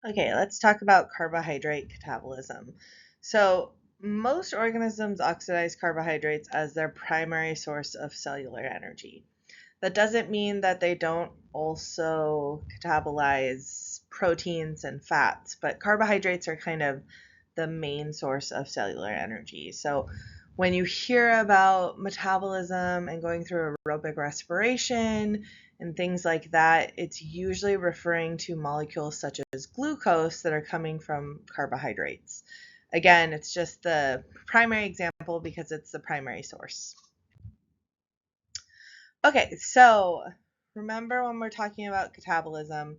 Okay, let's talk about carbohydrate catabolism. So, most organisms oxidize carbohydrates as their primary source of cellular energy. That doesn't mean that they don't also catabolize proteins and fats, but carbohydrates are kind of the main source of cellular energy. So, when you hear about metabolism and going through aerobic respiration and things like that, it's usually referring to molecules such as glucose that are coming from carbohydrates. Again, it's just the primary example because it's the primary source. Okay, so remember when we're talking about catabolism,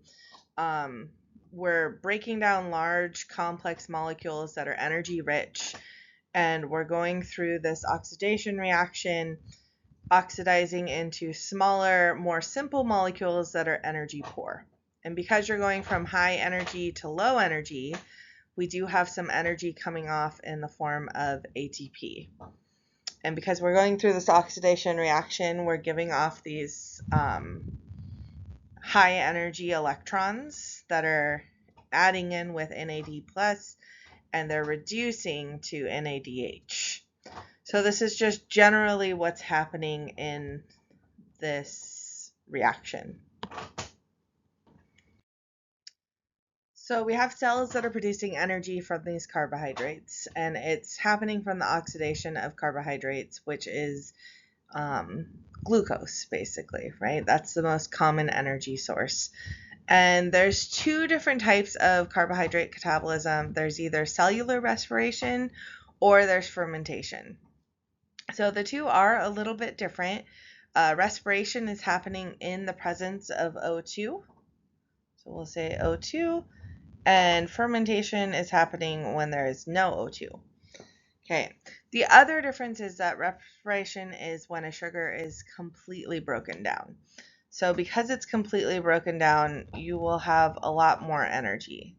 um, we're breaking down large complex molecules that are energy rich, and we're going through this oxidation reaction, oxidizing into smaller, more simple molecules that are energy poor. And because you're going from high energy to low energy, we do have some energy coming off in the form of ATP. And because we're going through this oxidation reaction, we're giving off these high energy electrons that are adding in with NAD plus, and they're reducing to NADH. So this is just generally what's happening in this reaction. So we have cells that are producing energy from these carbohydrates, and it's happening from the oxidation of carbohydrates, which is glucose, basically, right? That's the most common energy source. And there's two different types of carbohydrate catabolism. There's either cellular respiration or there's fermentation. So the two are a little bit different. Respiration is happening in the presence of O2. So we'll say O2. And fermentation is happening when there is no O2. Okay. The other difference is that respiration is when a sugar is completely broken down. So because it's completely broken down, you will have a lot more energy.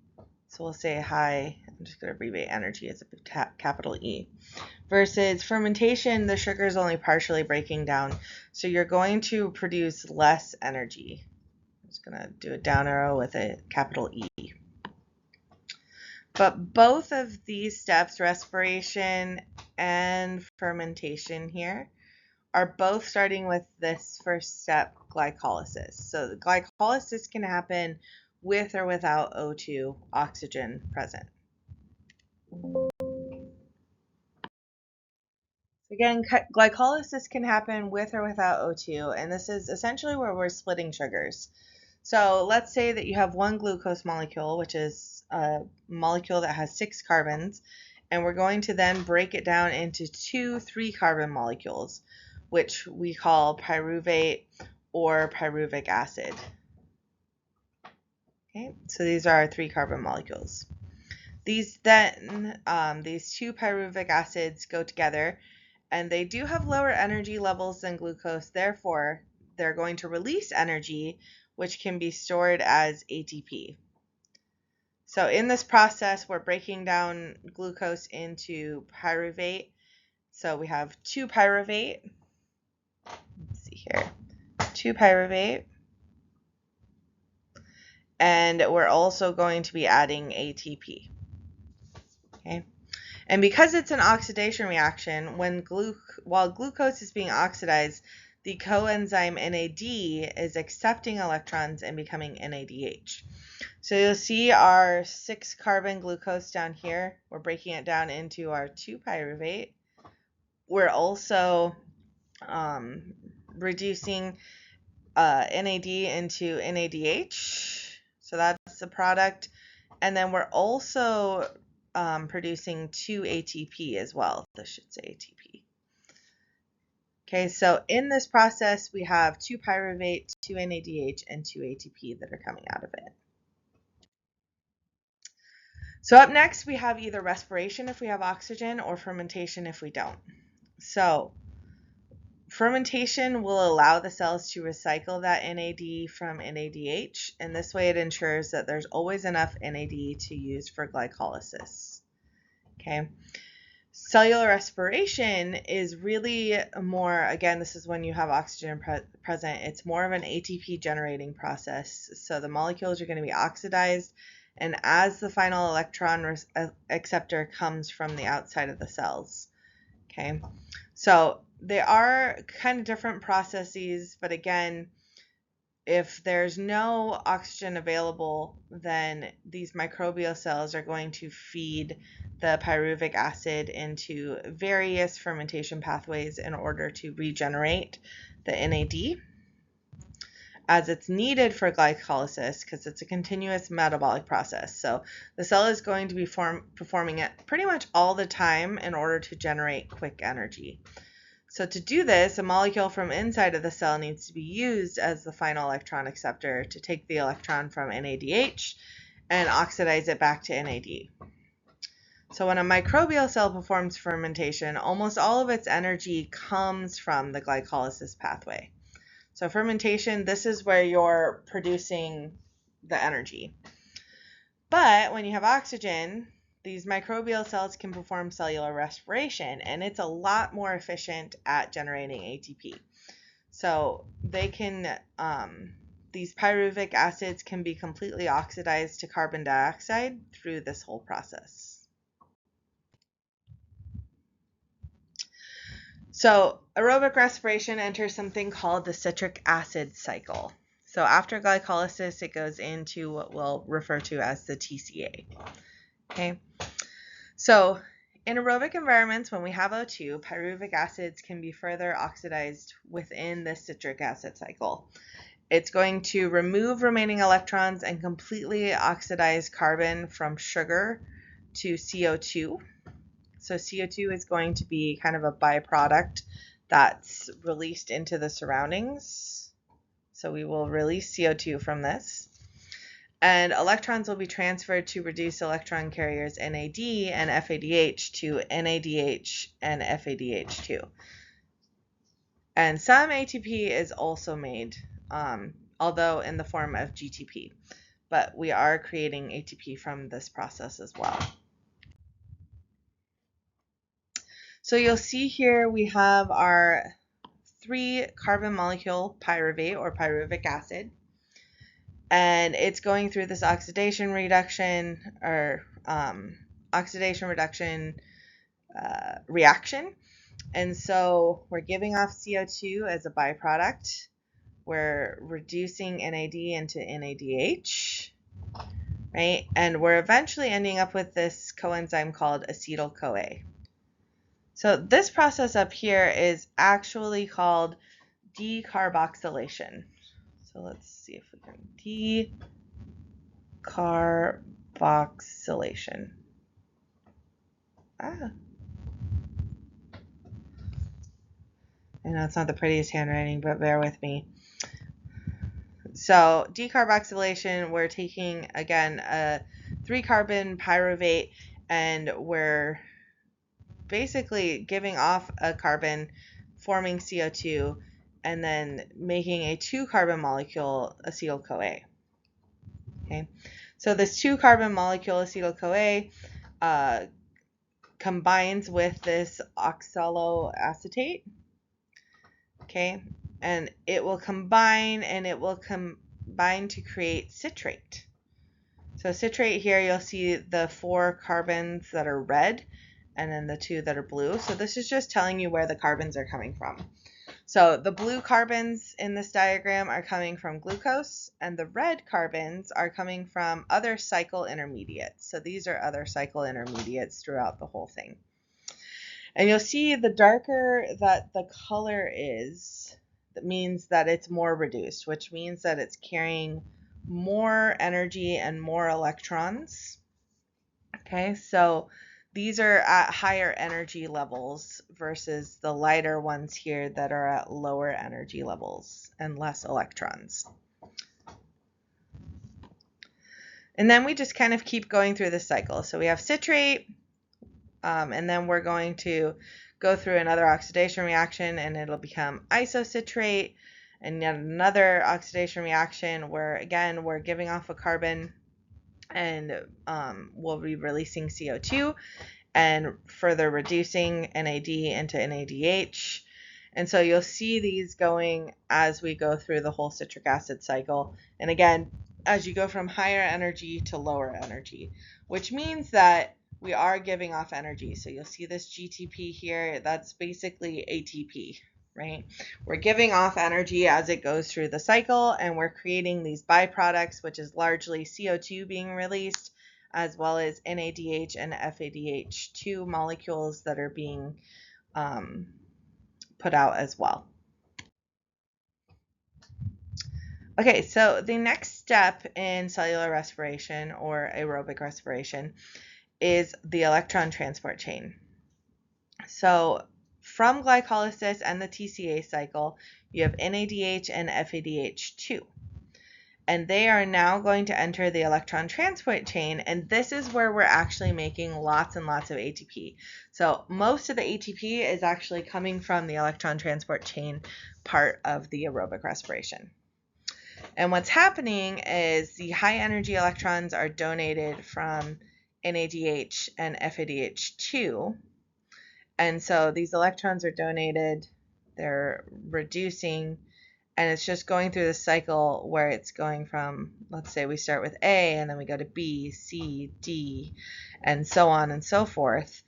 So we'll say high, I'm just going to abbreviate energy as a capital E. Versus fermentation, the sugar is only partially breaking down. So you're going to produce less energy. I'm just going to do a down arrow with a capital E. But both of these steps, respiration and fermentation here, are both starting with this first step, glycolysis. So the glycolysis can happen with or without O2 oxygen present. Again, glycolysis can happen with or without O2, and this is essentially where we're splitting sugars. So let's say that you have one glucose molecule, which is a molecule that has 6 carbons, and we're going to then break it down into 2 3-carbon molecules, which we call pyruvate or pyruvic acid. Okay, so these are our 3-carbon molecules. These 2 pyruvic acids go together, and they do have lower energy levels than glucose. Therefore, they're going to release energy, which can be stored as ATP. So in this process, we're breaking down glucose into pyruvate. So we have 2 pyruvate. Let's see here. 2 pyruvate. And we're also going to be adding ATP. Okay. And because it's an oxidation reaction, while glucose is being oxidized, the coenzyme NAD is accepting electrons and becoming NADH. So you'll see our 6-carbon glucose down here. We're breaking it down into our 2 pyruvate. We're also reducing NAD into NADH. So that's the product. And then we're also producing 2 ATP as well. This should say ATP. Okay, so in this process, we have 2 pyruvate, 2 NADH, and 2 ATP that are coming out of it. So up next, we have either respiration if we have oxygen or fermentation if we don't. So fermentation will allow the cells to recycle that NAD from NADH, and this way it ensures that there's always enough NAD to use for glycolysis. Okay. Cellular respiration is really more, again, this is when you have oxygen present, it's more of an ATP generating process. So the molecules are going to be oxidized and as the final electron acceptor comes from the outside of the cells. Okay, so they are kind of different processes, but again, if there's no oxygen available, then these microbial cells are going to feed the pyruvic acid into various fermentation pathways in order to regenerate the NAD, as it's needed for glycolysis because it's a continuous metabolic process. So the cell is going to be performing it pretty much all the time in order to generate quick energy. So to do this, a molecule from inside of the cell needs to be used as the final electron acceptor to take the electron from NADH and oxidize it back to NAD. So when a microbial cell performs fermentation, almost all of its energy comes from the glycolysis pathway. So fermentation, this is where you're producing the energy. But when you have oxygen, these microbial cells can perform cellular respiration, and it's a lot more efficient at generating ATP. So they can, these pyruvic acids can be completely oxidized to carbon dioxide through this whole process. So aerobic respiration enters something called the citric acid cycle. So after glycolysis, it goes into what we'll refer to as the TCA. Okay. So in aerobic environments, when we have O2, pyruvic acids can be further oxidized within the citric acid cycle. It's going to remove remaining electrons and completely oxidize carbon from sugar to CO2. So CO2 is going to be kind of a byproduct that's released into the surroundings. So we will release CO2 from this. And electrons will be transferred to reduced electron carriers NAD and FADH to NADH and FADH2. And some ATP is also made, although in the form of GTP. But we are creating ATP from this process as well. So you'll see here we have our 3-carbon molecule pyruvate or pyruvic acid, and it's going through this oxidation reduction reaction. And so we're giving off CO2 as a byproduct. We're reducing NAD into NADH, right? And we're eventually ending up with this coenzyme called acetyl-CoA. So this process up here is actually called decarboxylation. So let's see if we can decarboxylation. I know it's not the prettiest handwriting, but bear with me. So decarboxylation, we're taking, again, a 3-carbon pyruvate, and we're basically giving off a carbon, forming CO2, and then making a 2-carbon molecule acetyl-CoA. Okay, so this 2-carbon molecule acetyl-CoA combines with this oxaloacetate. Okay, and it will combine to create citrate. So citrate here, you'll see the 4 carbons that are red and then the 2 that are blue. So this is just telling you where the carbons are coming from. So the blue carbons in this diagram are coming from glucose, and the red carbons are coming from other cycle intermediates. So these are other cycle intermediates throughout the whole thing. And you'll see the darker that the color is, that means that it's more reduced, which means that it's carrying more energy and more electrons. Okay, so these are at higher energy levels versus the lighter ones here that are at lower energy levels and less electrons. And then we just kind of keep going through the cycle. So we have citrate, and then we're going to go through another oxidation reaction, and it'll become isocitrate, and yet another oxidation reaction where, again, we're giving off a carbon, and we'll be releasing CO2 and further reducing NAD into NADH. And so you'll see these going as we go through the whole citric acid cycle. And again, as you go from higher energy to lower energy, which means that we are giving off energy. So you'll see this GTP here, that's basically ATP, right? We're giving off energy as it goes through the cycle, and we're creating these byproducts, which is largely CO2 being released, as well as NADH and FADH2 molecules that are being put out as well. Okay, so the next step in cellular respiration or aerobic respiration is the electron transport chain. So from glycolysis and the TCA cycle, you have NADH and FADH2. And they are now going to enter the electron transport chain, and this is where we're actually making lots and lots of ATP. So most of the ATP is actually coming from the electron transport chain part of the aerobic respiration. And what's happening is the high energy electrons are donated from NADH and FADH2. And so these electrons are donated, they're reducing, and it's just going through the cycle where it's going from, let's say we start with A and then we go to B, C, D, and so on and so forth.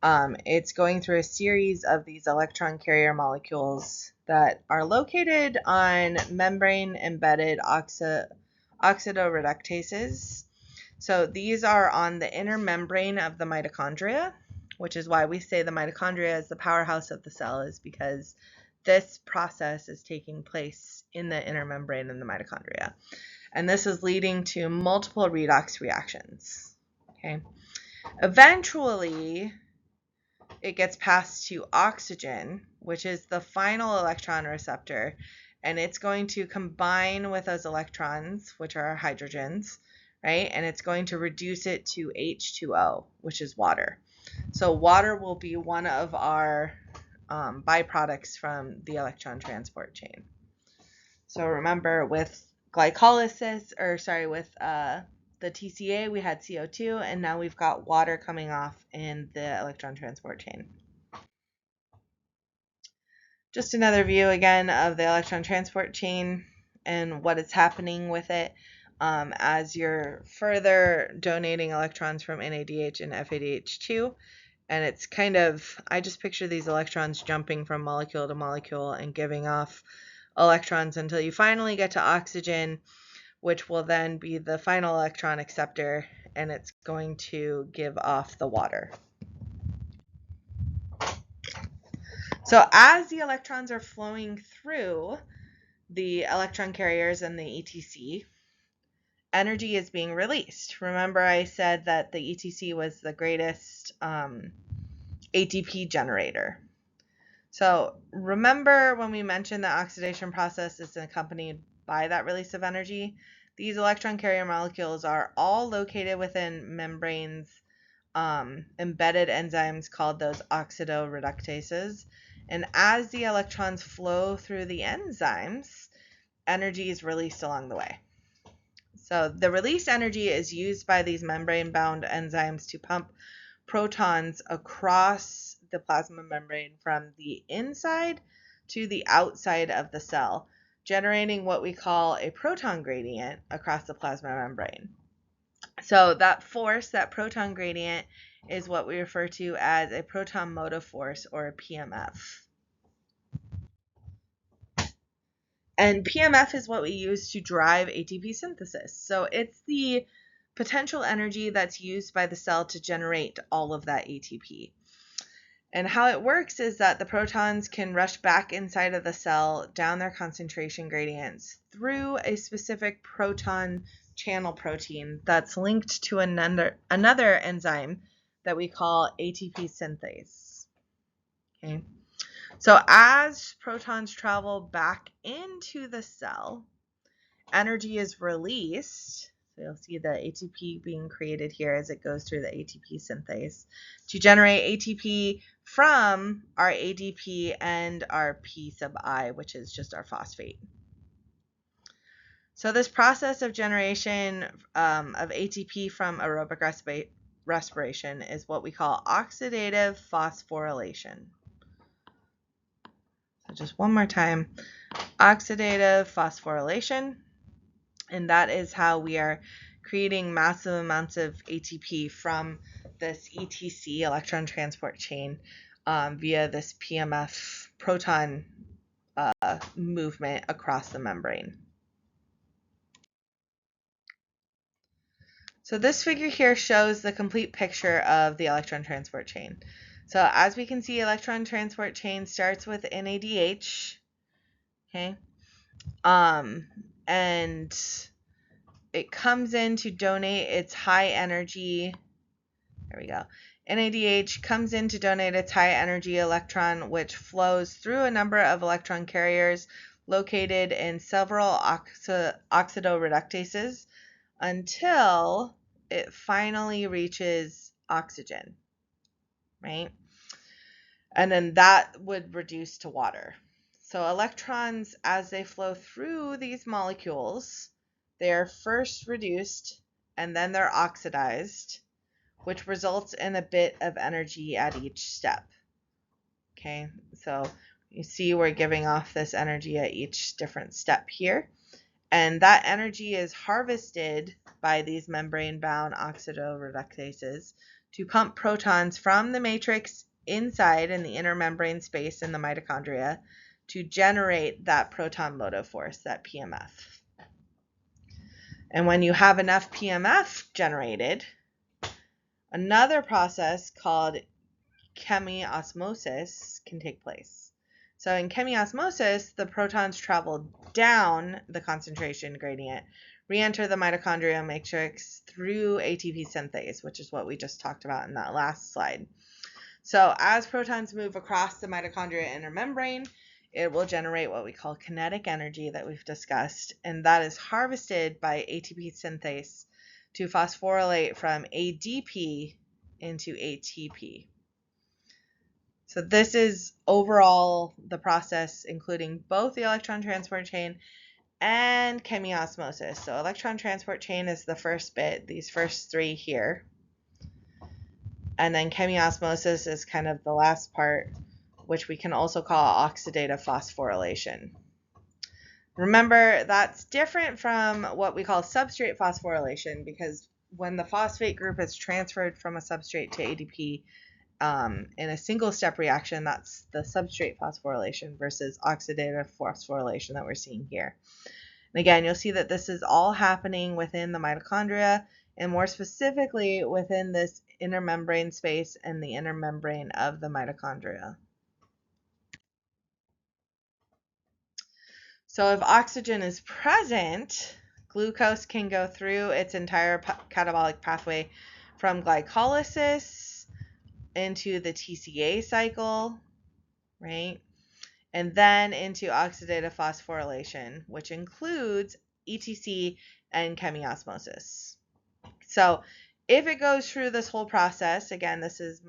It's going through a series of these electron carrier molecules that are located on membrane-embedded oxidoreductases. So these are on the inner membrane of the mitochondria, which is why we say the mitochondria is the powerhouse of the cell, is because this process is taking place in the inner membrane of the mitochondria. And this is leading to multiple redox reactions. Okay. Eventually, it gets passed to oxygen, which is the final electron receptor, and it's going to combine with those electrons, which are hydrogens, right? And it's going to reduce it to H2O, which is water. So water will be one of our byproducts from the electron transport chain. So remember, with glycolysis, with the TCA, we had CO2, and now we've got water coming off in the electron transport chain. Just another view again of the electron transport chain and what is happening with it as you're further donating electrons from NADH and FADH2. And it's kind of, I just picture these electrons jumping from molecule to molecule and giving off electrons until you finally get to oxygen, which will then be the final electron acceptor, and it's going to give off the water. So as the electrons are flowing through the electron carriers and the ETC, energy is being released. Remember, I said that the ETC was the greatest ATP generator. So remember when we mentioned the oxidation process is accompanied by that release of energy? These electron carrier molecules are all located within membranes, embedded enzymes called those oxidoreductases. And as the electrons flow through the enzymes, energy is released along the way. So the released energy is used by these membrane-bound enzymes to pump protons across the plasma membrane from the inside to the outside of the cell, generating what we call a proton gradient across the plasma membrane. So that force, that proton gradient, is what we refer to as a proton motive force, or a PMF. And PMF is what we use to drive ATP synthesis. So it's the potential energy that's used by the cell to generate all of that ATP. And how it works is that the protons can rush back inside of the cell down their concentration gradients through a specific proton channel protein that's linked to another enzyme that we call ATP synthase. Okay. So as protons travel back into the cell, energy is released. So you'll see the ATP being created here as it goes through the ATP synthase to generate ATP from our ADP and our P sub I, which is just our phosphate. So this process of generation of ATP from aerobic respiration is what we call oxidative phosphorylation. So just one more time, oxidative phosphorylation. And that is how we are creating massive amounts of ATP from this ETC, electron transport chain, via this PMF proton movement across the membrane. So this figure here shows the complete picture of the electron transport chain. So as we can see, electron transport chain starts with NADH, okay, and it comes in to donate its high energy. There we go. NADH comes in to donate its high energy electron, which flows through a number of electron carriers located in several oxidoreductases until it finally reaches oxygen, right? And then that would reduce to water. So electrons, as they flow through these molecules, they are first reduced and then they're oxidized, which results in a bit of energy at each step. Okay, so you see we're giving off this energy at each different step here. And that energy is harvested by these membrane-bound oxidoreductases to pump protons from the matrix inside in the inner membrane space in the mitochondria to generate that proton motive force, that PMF. And when you have enough PMF generated, another process called chemiosmosis can take place. So in chemiosmosis, the protons travel down the concentration gradient, re-enter the mitochondrial matrix through ATP synthase, which is what we just talked about in that last slide. So as protons move across the mitochondria inner membrane, it will generate what we call kinetic energy that we've discussed, and that is harvested by ATP synthase to phosphorylate from ADP into ATP. So this is overall the process, including both the electron transport chain and chemiosmosis. So electron transport chain is the first bit, these first three here. And then chemiosmosis is kind of the last part, which we can also call oxidative phosphorylation. Remember, that's different from what we call substrate phosphorylation, because when the phosphate group is transferred from a substrate to ADP, in a single step reaction, that's the substrate phosphorylation versus oxidative phosphorylation that we're seeing here. And again, you'll see that this is all happening within the mitochondria, and more specifically within this inner membrane space and the inner membrane of the mitochondria. So if oxygen is present, glucose can go through its entire catabolic pathway from glycolysis into the TCA cycle, right? And then into oxidative phosphorylation, which includes ETC and chemiosmosis. So if it goes through this whole process, again, this is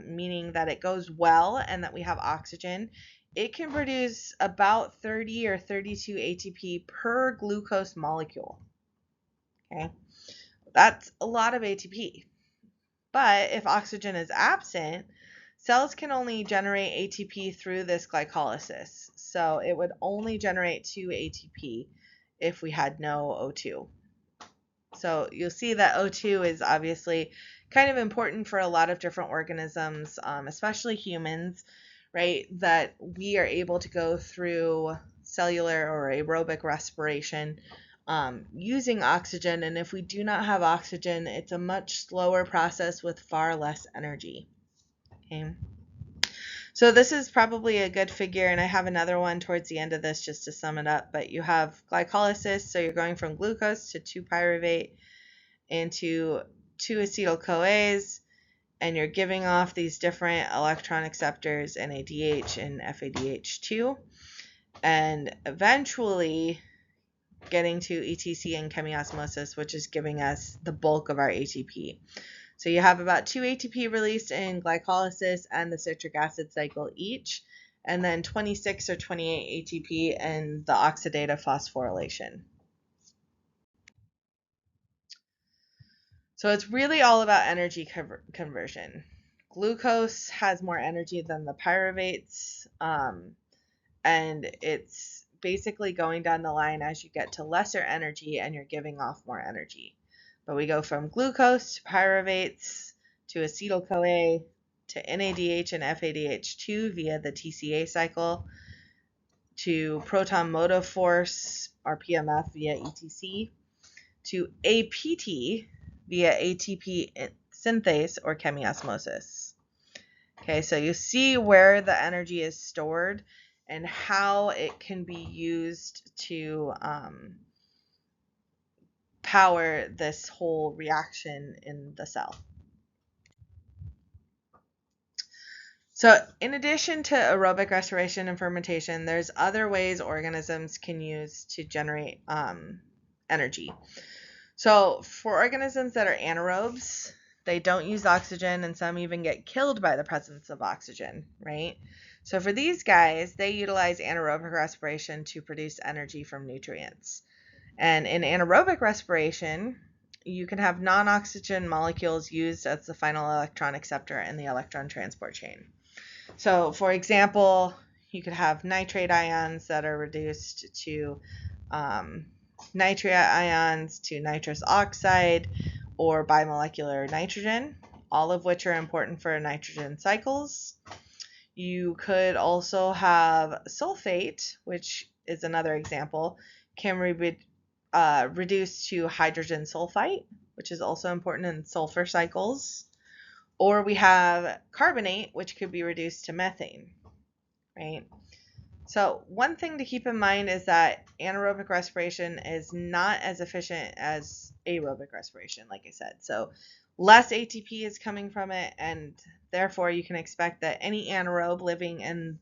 meaning that it goes well and that we have oxygen, it can produce about 30 or 32 ATP per glucose molecule. Okay, that's a lot of ATP. But if oxygen is absent, cells can only generate ATP through this glycolysis. So it would only generate 2 ATP if we had no O2. So you'll see that O2 is obviously kind of important for a lot of different organisms, especially humans, right? That we are able to go through cellular or aerobic respiration using oxygen. And if we do not have oxygen, it's a much slower process with far less energy. Okay. So this is probably a good figure, and I have another one towards the end of this just to sum it up. But you have glycolysis, so you're going from glucose to 2-pyruvate into 2-acetyl-CoAs, and you're giving off these different electron acceptors, NADH and FADH2, and eventually getting to ETC and chemiosmosis, which is giving us the bulk of our ATP. So you have about 2 ATP released in glycolysis and the citric acid cycle each, and then 26 or 28 ATP in the oxidative phosphorylation. So it's really all about energy conversion. Glucose has more energy than the pyruvates, and it's basically going down the line as you get to lesser energy and you're giving off more energy. But we go from glucose to pyruvates to acetyl-CoA to NADH and FADH2 via the TCA cycle to proton motive force or PMF via ETC to APT via ATP synthase or chemiosmosis. Okay, so you see where the energy is stored and how it can be used to power this whole reaction in the cell. So in addition to aerobic respiration and fermentation, there's other ways organisms can use to generate energy. So for organisms that are anaerobes, they don't use oxygen, and some even get killed by the presence of oxygen, right? So for these guys, they utilize anaerobic respiration to produce energy from nutrients. And in anaerobic respiration, you can have non-oxygen molecules used as the final electron acceptor in the electron transport chain. So for example, you could have nitrate ions that are reduced to nitrate ions to nitrous oxide or bimolecular nitrogen, all of which are important for nitrogen cycles. You could also have sulfate, which is another example, can reduce to hydrogen sulfite, which is also important in sulfur cycles. Or we have carbonate, which could be reduced to methane, right? So one thing to keep in mind is that anaerobic respiration is not as efficient as aerobic respiration, like I said. So less ATP is coming from it, and therefore you can expect that any anaerobe living in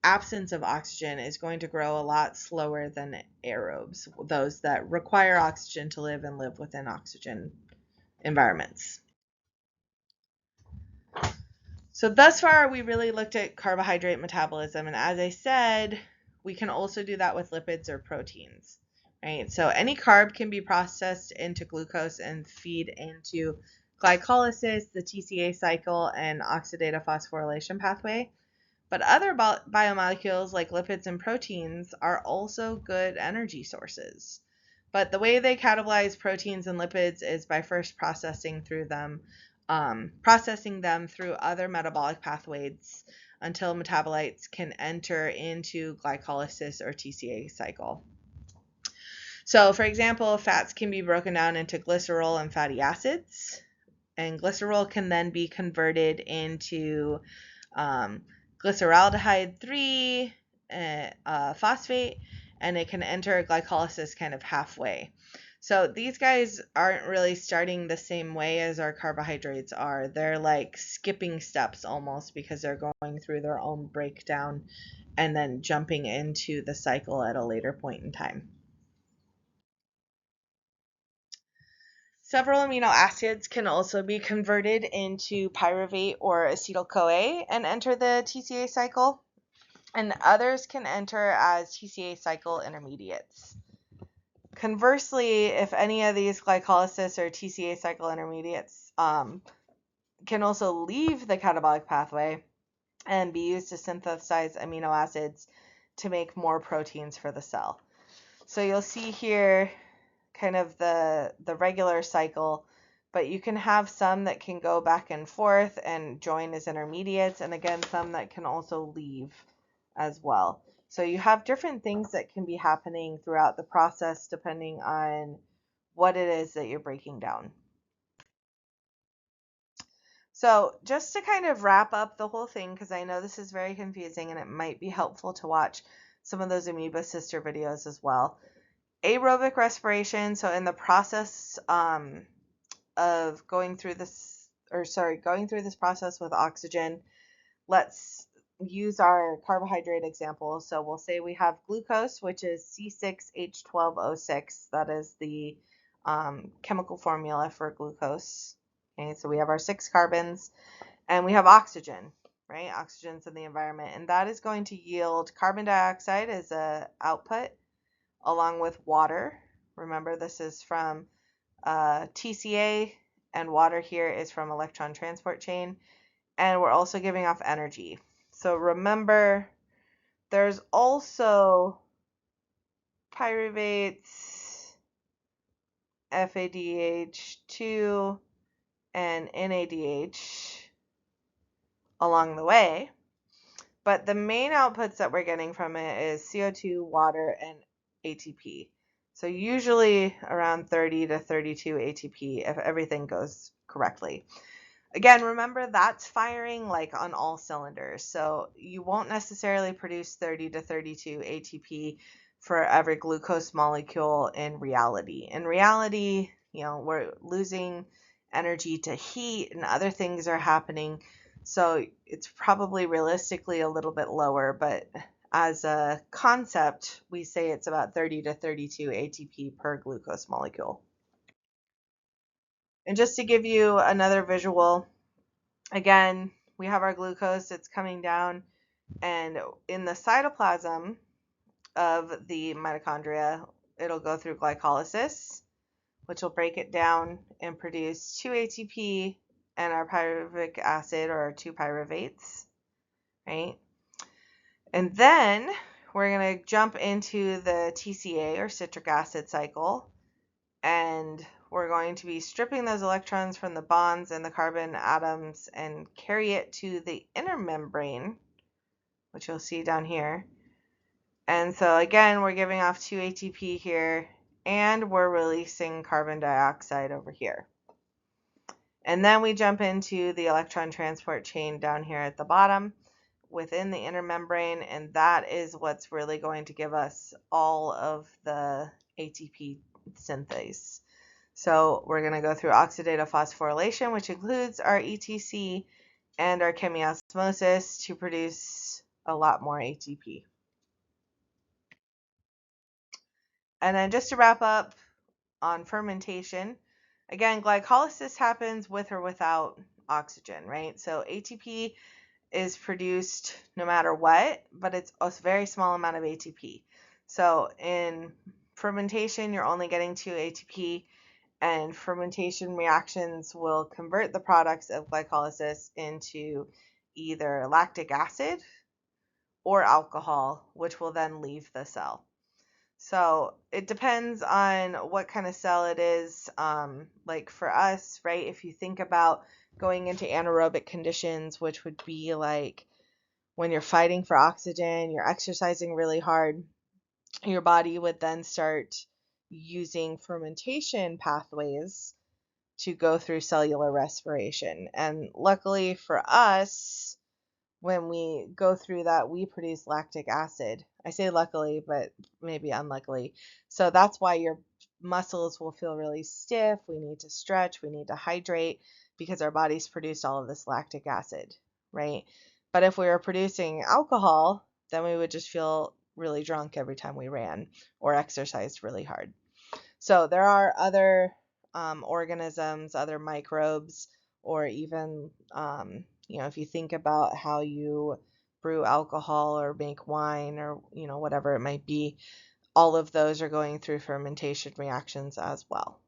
absence of oxygen is going to grow a lot slower than aerobes, those that require oxygen to live and live within oxygen environments. So thus far, we really looked at carbohydrate metabolism. And as I said, we can also do that with lipids or proteins, right? So any carb can be processed into glucose and feed into glycolysis, the TCA cycle, and oxidative phosphorylation pathway. But other biomolecules like lipids and proteins are also good energy sources. But the way they catabolize proteins and lipids is by first processing them through other metabolic pathways until metabolites can enter into glycolysis or TCA cycle. So, for example, fats can be broken down into glycerol and fatty acids, and glycerol can then be converted into glyceraldehyde 3 phosphate, and it can enter glycolysis kind of halfway. So these guys aren't really starting the same way as our carbohydrates are. They're like skipping steps almost because they're going through their own breakdown and then jumping into the cycle at a later point in time. Several amino acids can also be converted into pyruvate or acetyl-CoA and enter the TCA cycle, and others can enter as TCA cycle intermediates. Conversely, if any of these glycolysis or TCA cycle intermediates can also leave the catabolic pathway and be used to synthesize amino acids to make more proteins for the cell. So you'll see here kind of the regular cycle, but you can have some that can go back and forth and join as intermediates, and again, some that can also leave as well. So you have different things that can be happening throughout the process depending on what it is that you're breaking down. So just to kind of wrap up the whole thing, because I know this is very confusing and it might be helpful to watch some of those Amoeba Sister videos as well. Aerobic respiration, so in the process of going through this process with oxygen, let's use our carbohydrate example. So we'll say we have glucose, which is C6H12O6. That is the chemical formula for glucose. Okay, so we have our 6 carbons, and we have oxygen, right? Oxygen's in the environment, and that is going to yield carbon dioxide as an output, along with water. Remember, this is from TCA, and water here is from electron transport chain, and we're also giving off energy. So remember, there's also pyruvates, FADH2, and NADH along the way. But the main outputs that we're getting from it is CO2, water, and ATP. So usually around 30 to 32 ATP if everything goes correctly. Again, remember that's firing like on all cylinders. So you won't necessarily produce 30 to 32 ATP for every glucose molecule in reality. In reality, we're losing energy to heat and other things are happening. So it's probably realistically a little bit lower, but as a concept, we say it's about 30 to 32 ATP per glucose molecule. And just to give you another visual, again, we have our glucose, it's coming down, and in the cytoplasm of the mitochondria, it'll go through glycolysis, which will break it down and produce 2 ATP and our pyruvic acid, or our 2 pyruvates, right? And then we're going to jump into the TCA, or citric acid cycle, and we're going to be stripping those electrons from the bonds and the carbon atoms and carry it to the inner membrane, which you'll see down here. And so again, we're giving off 2 ATP here, and we're releasing carbon dioxide over here. And then we jump into the electron transport chain down here at the bottom within the inner membrane, and that is what's really going to give us all of the ATP synthase. So we're going to go through oxidative phosphorylation, which includes our ETC and our chemiosmosis, to produce a lot more ATP. And then just to wrap up on fermentation, again, glycolysis happens with or without oxygen, right? So ATP is produced no matter what, but it's a very small amount of ATP. So in fermentation, you're only getting 2 ATP, and fermentation reactions will convert the products of glycolysis into either lactic acid or alcohol, which will then leave the cell. So it depends on what kind of cell it is. Like for us, right, if you think about going into anaerobic conditions, which would be like when you're fighting for oxygen, you're exercising really hard, your body would then start using fermentation pathways to go through cellular respiration. And luckily for us, when we go through that, we produce lactic acid. I say luckily, but maybe unluckily. So that's why your muscles will feel really stiff. We need to stretch, we need to hydrate, because our bodies produce all of this lactic acid, right? But if we were producing alcohol, then we would just feel really drunk every time we ran or exercised really hard. So there are other organisms, other microbes, or even if you think about how you brew alcohol or make wine, or whatever it might be, all of those are going through fermentation reactions as well.